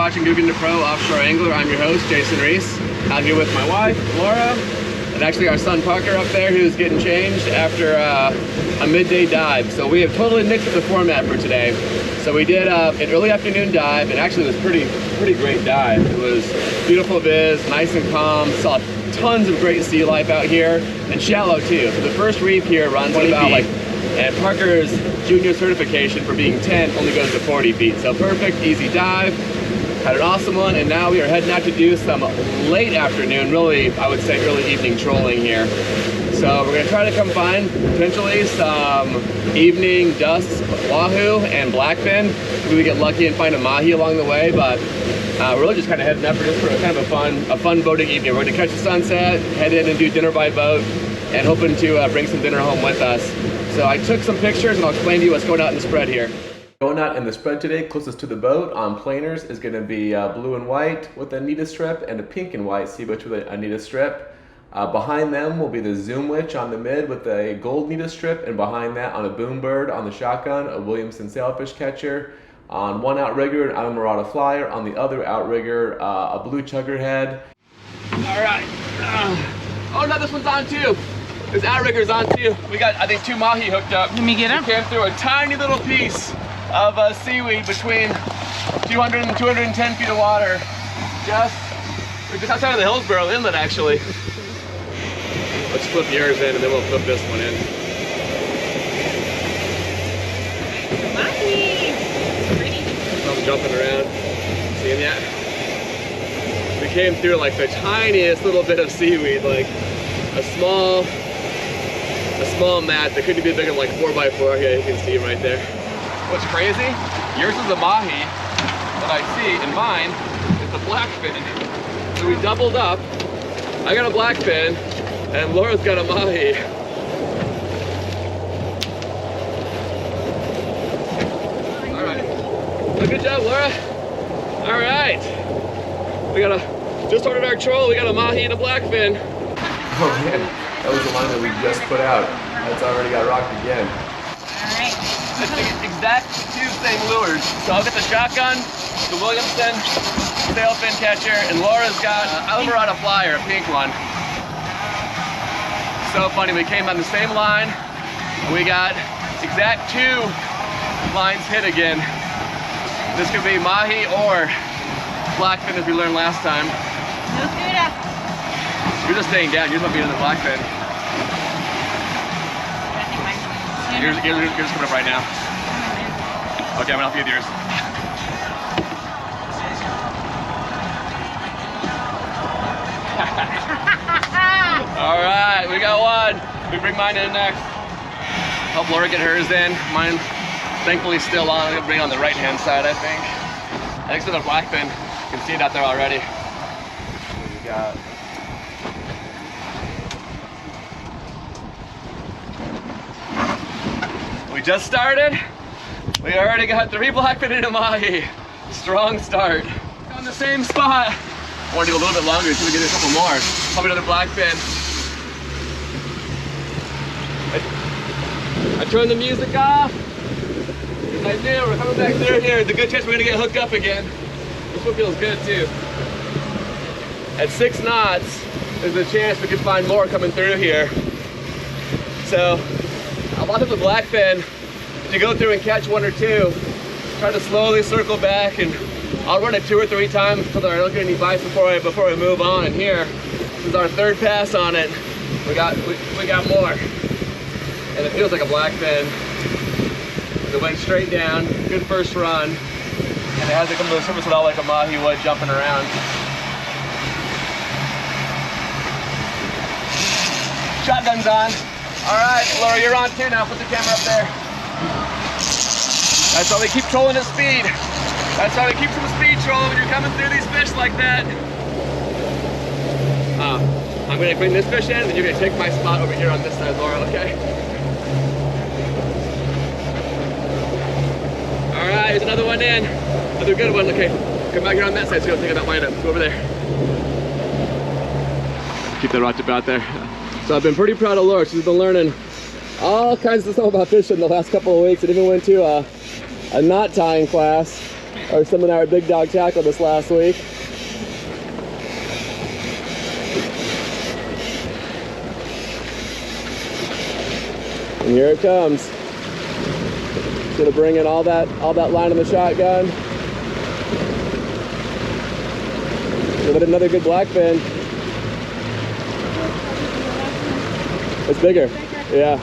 watching Googan the Pro Offshore Angler. I'm your host, Jason Reese. Out here with my wife, Laura, and actually our son Parker up there, who's getting changed after a midday dive. So we have totally nixed the format for today. So we did an early afternoon dive, and actually it was pretty great dive. It was beautiful viz, nice and calm, saw tons of great sea life out here, and shallow too. So the first reef here runs at about and Parker's junior certification for being 10 only goes to 40 feet. So perfect, easy dive. Had an awesome one, and now we are heading out to do some late afternoon, really, I would say early evening trolling here. So we're gonna try to come find potentially some evening dusk wahoo and blackfin. Maybe we get lucky and find a mahi along the way, but we're really just kind of heading up for just for kind of a fun boating evening. We're gonna catch the sunset, head in and do dinner by boat, and hoping to bring some dinner home with us. So I took some pictures and I'll explain to you what's going out in the spread here. Going out in the spread today, closest to the boat on planers, is going to be blue and white with a Nita strip and a pink and white sea witch with a Nita strip. Behind them will be the Zoom witch on the mid with a gold Nita strip, and behind that on a boom bird on the shotgun, a Williamson sailfish catcher. On one outrigger, an Alamorada flyer. On the other outrigger, a blue chuggerhead. All right. Oh no, this one's on too. This outrigger's on too. We got, I think, 2 mahi hooked up. Let me get him. We came through a tiny little piece of seaweed between 200 and 210 feet of water. We're just outside of the Hillsborough Inlet, actually. Let's flip yours in and then we'll flip this one in. Mahi! Pretty. I'm jumping around. See him yet? We came through like the tiniest little bit of seaweed, like a small mat that couldn't be bigger than like 4x4. Yeah, you can see him right there. What's crazy? Yours is a mahi that I see, and mine is a blackfin. So we doubled up. I got a blackfin, and Laura's got a mahi. All right. Well, good job, Laura. All right. We just started our troll. We got a mahi and a blackfin. Oh man, that was the line that we just put out. That's already got rocked again. All right. It's the exact 2 same lures. So I'll get the shotgun, the Williamson sailfin catcher, and Laura's got an Alamorada flyer, a pink one. So funny, we came on the same line, and we got exact 2 lines hit again. This could be mahi or blackfin, as we learned last time. No Tuna. You're just staying down. You're not being in the blackfin. You're just coming up right now. Okay, I'm gonna help you with yours. All right, we got one. We bring mine in next. Help Laura get hers in. Mine, thankfully, still on. I'm gonna bring it on the right-hand side, I think. Next to the blackfin. You can see it out there already. We got. We just started. We already got 3 blackfin and a mahi. Strong start. On the same spot. I want to do a little bit longer until we get a couple more. Probably another blackfin. I turned the music off. Because I knew we're coming back through here. There's a good chance we're gonna get hooked up again. This one feels good too. At 6 knots, there's a chance we could find more coming through here. So, a lot of the blackfin, if you go through and catch 1 or 2, try to slowly circle back, and I'll run it 2 or 3 times until I don't get any bites before I move on. And here, this is our 3rd pass on it. We got more, and it feels like a blackfin. It went straight down, good first run, and it hasn't come to the surface at all like a mahi would jumping around. Shotgun's on. All right, Laura, you're on too now. Put the camera up there. That's why we keep trolling at speed. That's why we keep some speed trolling when you're coming through these fish like that. I'm gonna bring this fish in, and you're gonna take my spot over here on this side, Laura, okay? All right, here's another one in. Another good one, okay. Come back here on that side so you don't think about mine up. Go over there. Keep that rod tip out there. So I've been pretty proud of Laura. She's been learning all kinds of stuff about fishing the last couple of weeks. I even went to a knot tying class. our seminar at Big Dog Tackle this last week. And here it comes. It's gonna bring in all that line in the shotgun. Give it another good blackfin. It's bigger. Yeah.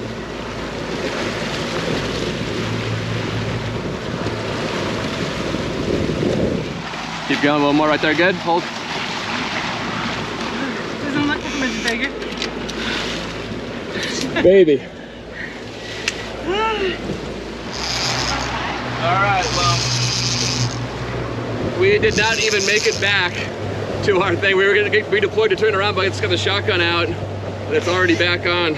Keep going, a little more right there, good. Hold. Doesn't look as much bigger. Baby. Alright, well, we did not even make it back to our thing. We were going to get redeployed to turn around, but I just got the shotgun out, and it's already back on.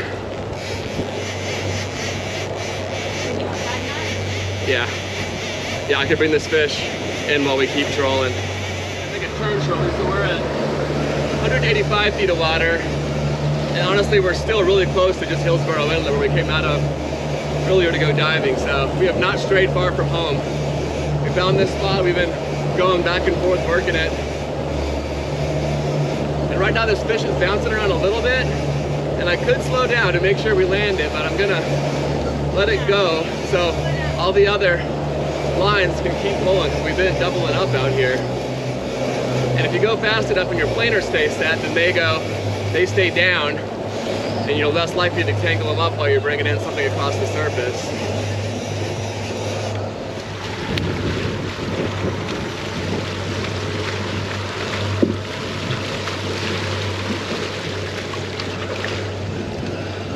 Yeah. Yeah, I could bring this fish in while we keep trolling. I think it turns trolling, so we're at 185 feet of water. And honestly, we're still really close to just Hillsborough Inlet where we came out of earlier to go diving. So we have not strayed far from home. We found this spot, we've been going back and forth working it. And right now this fish is bouncing around a little bit, and I could slow down to make sure we land it, but I'm gonna let it go so all the other lines can keep pulling, because we've been doubling up out here. And if you go fast enough and your planer stays set, then they stay down, and you're less likely to tangle them up while you're bringing in something across the surface.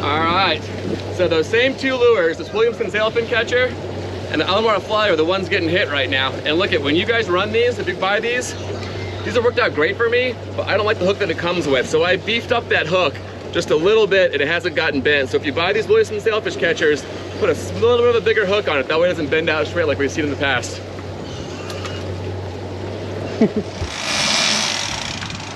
All right, so those same two lures, this Williamson's Sailfin Catcher and the Alamara Fly, are the ones getting hit right now. And look at, when you guys run these, if you buy these have worked out great for me, but I don't like the hook that it comes with. So I beefed up that hook just a little bit, and it hasn't gotten bent. So if you buy these Williamson's Sailfish Catchers, put a little bit of a bigger hook on it. That way it doesn't bend out straight like we've seen in the past.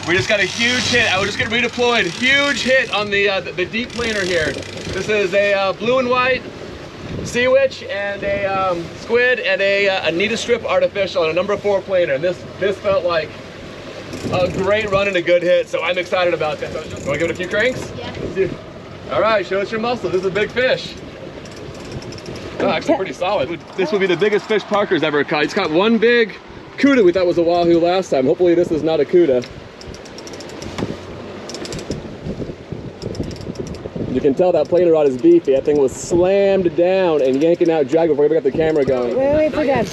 We just got a huge hit. I was just getting redeployed. Huge hit on the deep planer here. This is a blue and white sea witch and a squid and a Anita Strip artificial on a number 4 planer. And this felt like a great run and a good hit, so I'm excited about this. Want to give it a few cranks? Yeah. All right, show us your muscle. This is a big fish. Oh, actually pretty solid. This will be the biggest fish Parker's ever caught. He's caught one big cuda we thought was a wahoo last time. Hopefully this is not a cuda. You can tell that planer rod is beefy. That thing was slammed down and yanking out drag before we got the camera going. Wait for Dad.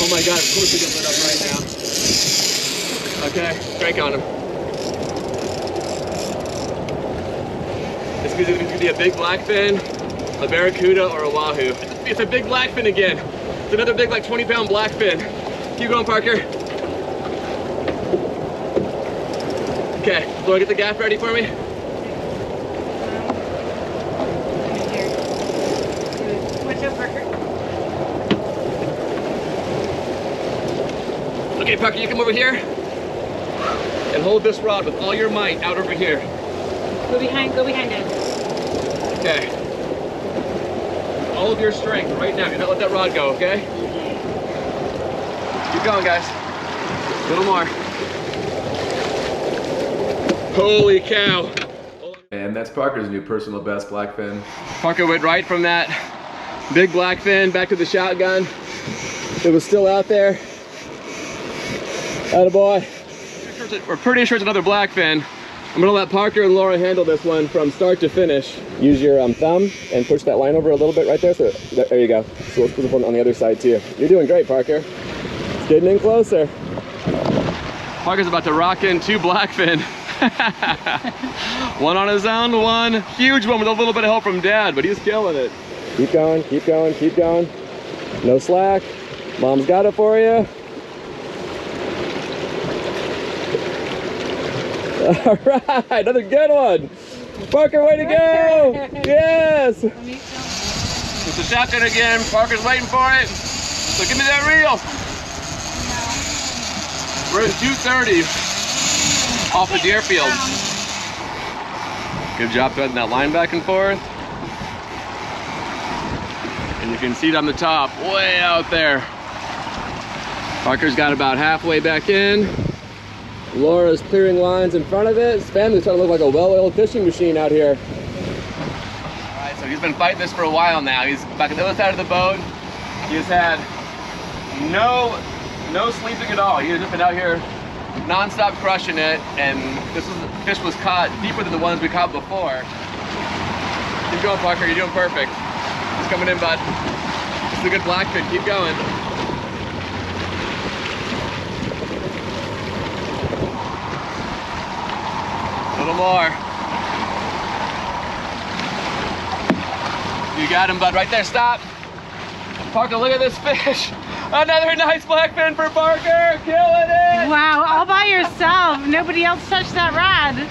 Oh my God, of course we get lit up right now. Okay, crank on him. This could be a big blackfin, a barracuda, or a wahoo. It's a big blackfin again. It's another big, like 20-pound blackfin. Keep going, Parker. Okay, do I get the gaff ready for me? Watch out, Parker. Okay, Parker, you come over here and hold this rod with all your might out over here. Go behind Dad. Okay. All of your strength right now. Do not let that rod go, okay? Keep going, guys. A little more. Holy cow. And that's Parker's new personal best blackfin. Parker went right from that big blackfin back to the shotgun. It was still out there. Attaboy. We're pretty sure it's another blackfin. I'm gonna let Parker and Laura handle this one from start to finish. Use your thumb and push that line over a little bit right there. So there you go. So let's put the one on the other side too. You're doing great, Parker. It's getting in closer. Parker's about to rock in 2 blackfin. One on his own, one huge one with a little bit of help from Dad, but he's killing it. Keep going, keep going, keep going. No slack. Mom's got it for you. All right, another good one. Parker, way to go. Yes. It's the shotgun again. Parker's waiting for it. So give me that reel. We're at 230 off the deer field. Good job threading that line back and forth. And you can see it on the top, way out there. Parker's got about halfway back in. Laura's clearing lines in front of it. His family's starting to look like a well-oiled fishing machine out here. All right, so he's been fighting this for a while now. He's back at the other side of the boat. He's had no sleeping at all. He's just been out here non-stop crushing it, and fish was caught deeper than the ones we caught before. Keep going, Parker, you're doing perfect. He's coming in, bud. This is a good blackfin, keep going. A little more. You got him, bud, right there, stop. Parker, look at this fish. Another nice blackfin for Parker, killing it! Wow, all by yourself. Nobody else touched that rod.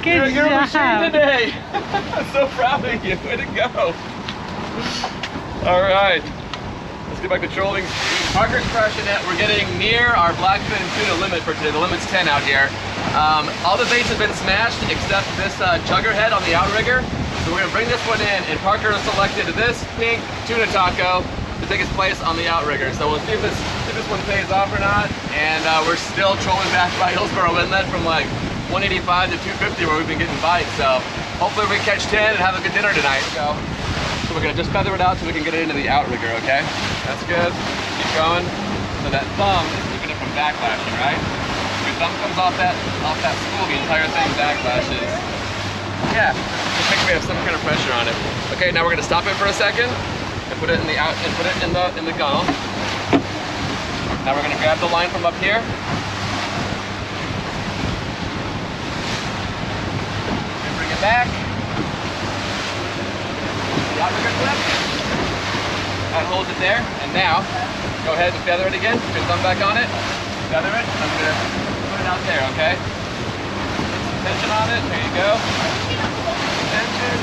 Good You're a job. machine today. I'm so proud of you, way to go. All right, let's get back to trolling. Parker's crushing it. We're getting near our blackfin tuna limit for today. The limit's 10 out here. All the baits have been smashed except this chugger head on the outrigger. So we're gonna bring this one in, and Parker has selected this pink tuna taco to take its place on the outrigger. So we'll see if this one pays off or not. And we're still trolling back by Hillsborough Inlet from like 185 to 250 where we've been getting bites. So hopefully we can catch 10 and have a good dinner tonight. So we're gonna just feather it out so we can get it into the outrigger, okay? That's good. Keep going. So that thumb is keeping it from backlashing, right? If your thumb comes off that spool, the entire thing backlashes. Yeah, I think we have some kind of pressure on it. Okay, now we're gonna stop it for a second and put it in the gunnel. Now we're gonna grab the line from up here. And bring it back. The outrigger clip. That holds it there. And now, go ahead and feather it again. Put your thumb back on it. Feather it. I'm gonna put it out there, okay? Put some tension on it. There you go. Tension.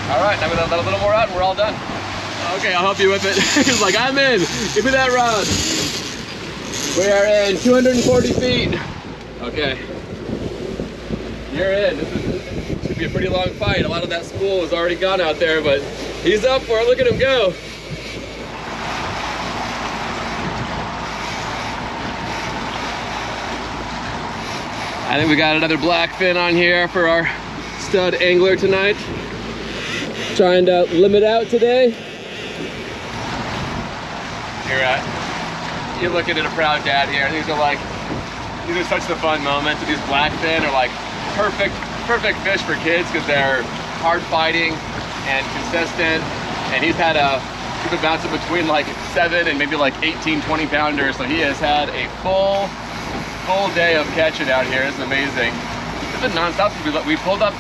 All right, now we let a little more out and we're all done. Okay, I'll help you with it. He's like, I'm in. Give me that rod. We are in 240 feet. Okay. You're in. This should be a pretty long fight. A lot of that spool is already gone out there, but he's up for it. Look at him go. I think we got another blackfin on here for our stud angler tonight. Trying to limit out today. You're looking at a proud dad here. These are such the fun moments. These blackfin are like perfect fish for kids because they're hard fighting and consistent. And he's been bouncing between like 7 and maybe like 18, 20 pounders. So he has had a full day of catching out here. It's amazing. It's been nonstop since we pulled up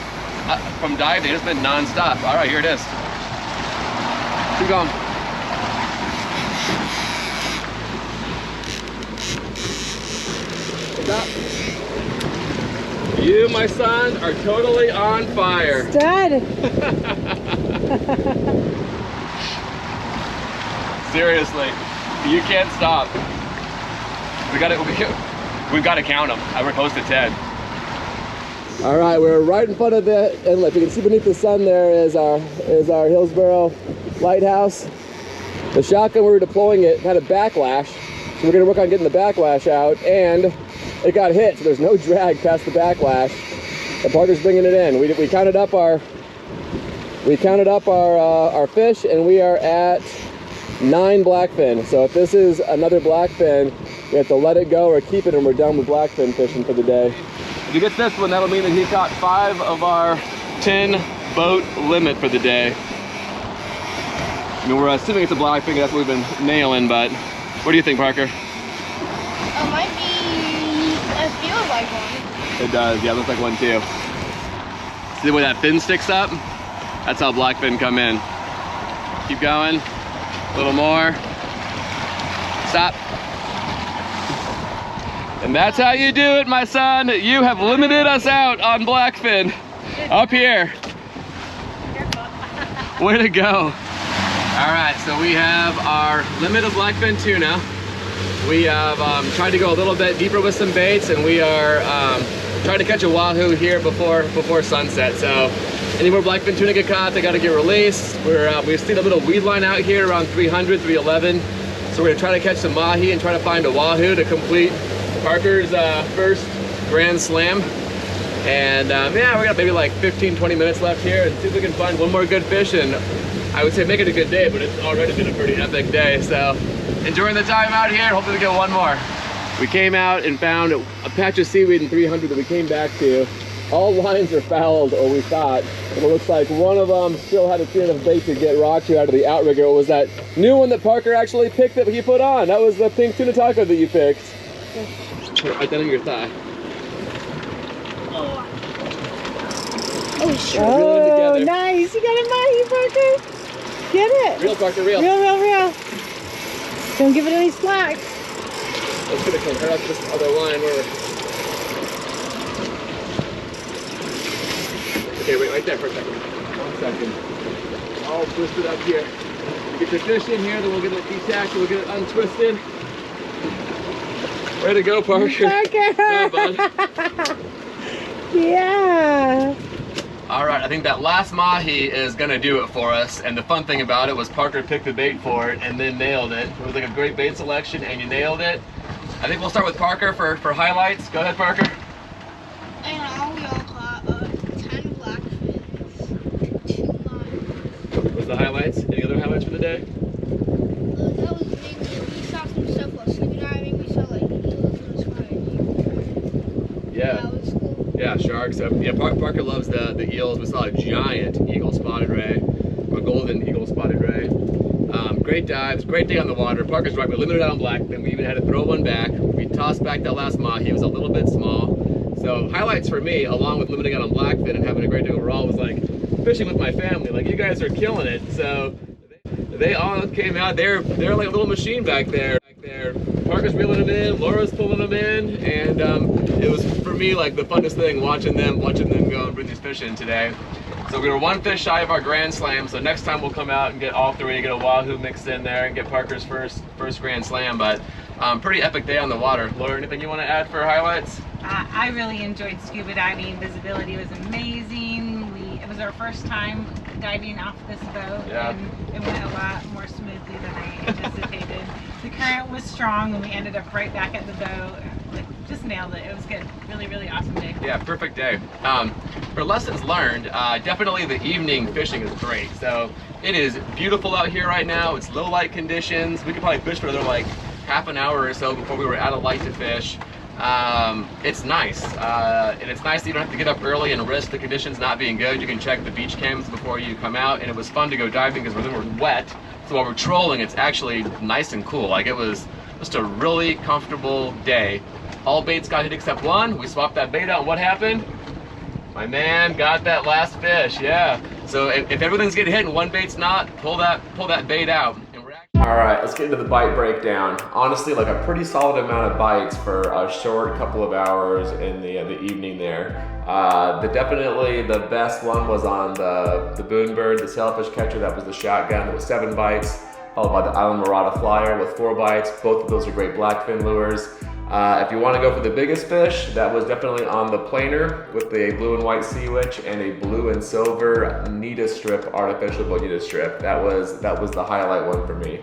from diving. It's been non-stop. All right, here it is. Keep going. Stop. You, my son, are totally on fire. Stud. Seriously, you can't stop. We've got to count them. We're close to 10. All right, we're right in front of the inlet. You can see beneath the sun there is our Hillsborough lighthouse. The shotgun we were deploying it had a backlash, so we're gonna work on getting the backlash out, and it got hit, so there's no drag past the backlash. And Parker's bringing it in. We counted up our fish, and we are at 9 blackfin. So if this is another blackfin, we have to let it go or keep it, and we're done with blackfin fishing for the day. If he gets this one, that'll mean that he caught 5 of our 10 boat limit for the day. I mean, we're assuming it's a blackfin, that's what we've been nailing, but what do you think, Parker? It might be, it feels like one. It does, yeah, it looks like one too. See the way that fin sticks up? That's how blackfin come in. Keep going, a little more. Stop. And that's how you do it, my son. You have limited us out on blackfin. Up here. Way to go. All right, so we have our limit of blackfin tuna. We have tried to go a little bit deeper with some baits, and we are trying to catch a wahoo here before sunset. So Any more blackfin tuna get caught, they gotta get released. We've seen a little weed line out here around 300, 311. So we're gonna try to catch some mahi and try to find a wahoo to complete Parker's first Grand Slam. And yeah, we got maybe like 15, 20 minutes left here and see if we can find one more good fish. And I would say make it a good day, but it's already been a pretty epic day. So enjoying the time out here. Hopefully we get one more. We came out and found a patch of seaweed in 300 that we came back to. All lines are fouled, or we thought. But it looks like one of them still had a few enough bait to get Rocky out of the outrigger. It was that new one that Parker actually picked that he put on. That was the pink tuna taco that you picked. Put it right down on your thigh. Oh, nice. You got a mahi, Parker. Get it. Real, Parker, real. Real. Don't give it any slack. Let's get it compared up to this other line where okay, wait right there for a second. 1 second. All twisted up here. Get the fish in here, then we'll get it detached, we'll get it untwisted. Way to go, Parker. Parker. Bud. Yeah. All right, I think that last mahi is gonna do it for us. And the fun thing about it was Parker picked the bait for it and then nailed it. It was like a great bait selection and you nailed it. I think we'll start with Parker for highlights. Go ahead, Parker. And we all caught 10 blackfins, 2 lines. What was the highlights? Any other highlights for the day? That was mainly, we saw some stuff while scuba diving. We saw like eagles and spotted eagles. Yeah. That was cool. Yeah, sharks. Yeah, Parker loves the eels. We saw a giant eagle spotted ray, or golden eagle spotted ray. Great dives, great day on the water. Parker's right, we limited out on blackfin. We even had to throw one back. We tossed back that last mahi. It was a little bit small. So highlights for me, along with limiting out on blackfin and having a great day overall, was like fishing with my family. Like, you guys are killing it. So they all came out. They're like a little machine back there. Parker's reeling them in, Laura's pulling them in, and it was for me like the funnest thing watching them go and bring these fish in today. So we were 1 fish shy of our Grand Slam. So next time we'll come out and get all 3, get a wahoo mixed in there, and get Parker's first Grand Slam. But pretty epic day on the water. Laura, anything you want to add for highlights? I really enjoyed scuba diving. Visibility was amazing. It was our first time diving off this boat, Yeah. and it went a lot more smoothly than I anticipated. The current was strong, and we ended up right back at the boat. Like, just nailed it. It was good. Really, really awesome day. Yeah, perfect day. For lessons learned, definitely the evening fishing is great. So it is beautiful out here right now. It's low light conditions. We could probably fish for another like half an hour or so before we were out of light to fish. It's nice, and it's nice that you don't have to get up early and risk the conditions not being good. You can check the beach cams before you come out, and it was fun to go diving because we're wet. So while we're trolling, it's actually nice and cool. Like, it was just a really comfortable day. All baits got hit except one. We swapped that bait out, and what happened? My man got that last fish, yeah. So if everything's getting hit and one bait's not, pull that bait out. All right, let's get into the bite breakdown. Honestly, like a pretty solid amount of bites for a short couple of hours in the evening there. Definitely the best one was on the Boonbird, the sailfish catcher. That was the shotgun. It was 7 bites, followed by the Island Murata Flyer with 4 bites. Both of those are great blackfin lures. If you want to go for the biggest fish, that was definitely on the planer with the blue and white sea witch and a blue and silver Nita strip, artificial bonita strip. That was the highlight one for me.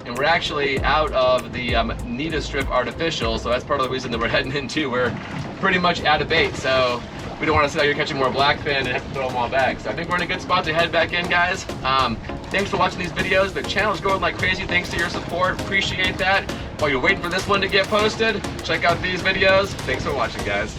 And we're actually out of the Nita strip artificial, so that's part of the reason that we're heading into. We're pretty much out of bait, so we don't want to sit out here catching more blackfin and have to throw them all back. So I think we're in a good spot to head back in, guys. Thanks for watching these videos. The channel's growing like crazy. Thanks to your support. Appreciate that. While you're waiting for this one to get posted, check out these videos. Thanks for watching, guys.